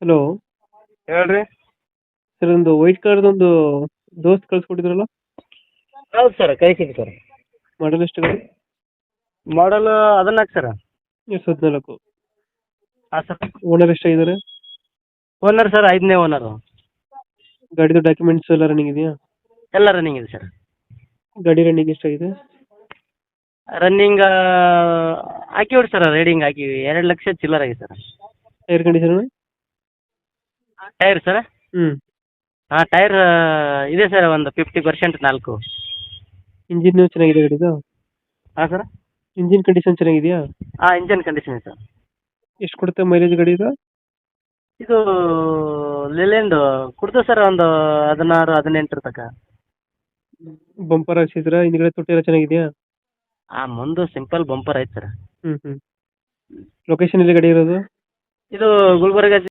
Hello. ಹೇಳ್ರಿ. Sir ಒಂದು white ಕಲರ್ದೊಂದು ದೋಸ್ತ್ ಕಳ್ಸಿಕೊಟ್ಟಿದ್ರಲ್ಲ. ಹೌದು ಸರ್ ಕಳಿಸಿದ್ವಿ ಸರ್. ಮಾಡಲ್ ಎಷ್ಟು ಗಾಡಿ? ಮಾಡಲ್ 14 ಸರ್. 2014. ಹಾಂ ಸರ್. ಓನರ್ ಎಷ್ಟಾಗಿದ್ದಾರೆ? ಓನರ್ ಸರ್ 5ನೇ ಓನರು. ಗಾಡಿದು ಡಾಕ್ಯುಮೆಂಟ್ಸ್ ಎಲ್ಲ ರನ್ನಿಂಗ್ ಇದೆಯಾ? ಎಲ್ಲ ರನ್ನಿಂಗ್ ಇದೆ ಸರ್. ಗಾಡಿ ರನ್ನಿಂಗ್ ಎಷ್ಟಾಗಿದೆ? ರನ್ನಿಂಗ್ ಹಾಕಿವ್ರಿ ಸರ್, ರೀಡಿಂಗ್ ಹಾಕಿವಿ 2 ಲಕ್ಷ ಚಿಲ್ಲರ್ ಆಗಿದೆ sir. Tyre condition? Tyre sir? ಹ್ಞೂ. ಹಾಂ ಟೈರ್ ಇದೆ ಸರ್, ಒಂದು 50% 4. ಇಂಜಿನ್ ಚೆನ್ನಾಗಿದೆ ಗಾಡಿದು? ಹಾಂ ಸರ್. ಇಂಜಿನ್ ಕಂಡೀಷನ್ ಚೆನ್ನಾಗಿದೆಯಾ? ಹಾಂ ಇಂಜನ್ ಕಂಡೀಷನ್ ಇದೆ ಸರ್. ಎಷ್ಟು ಕೊಡುತ್ತೆ ಮೈಲೇಜ್ ಗಾಡಿ ಇದು? ಇದು ಲಿಲೆಂಡು ಕೊಡ್ತದೆ ಸರ್, ಒಂದು 16 18 ತನಕ. ಬಂಪರ್ ಹಾಕ್ಸಿದ್ರಾ? ಹಿಂದ್ಗಡೆ ತೊಟ್ಟಿ ಎಲ್ಲ ಚೆನ್ನಾಗಿದೆಯಾ? ಮುಂದೆ ಸಿಂಪಲ್ ಬಂಪರ್ ಐತೆ ಸರ್. ಲೊಕೇಶನ್ ಎಲ್ಲಿ ಗಾಡಿ ಇರೋದು? ಇದು ಗುಲ್ಬರ್ಗ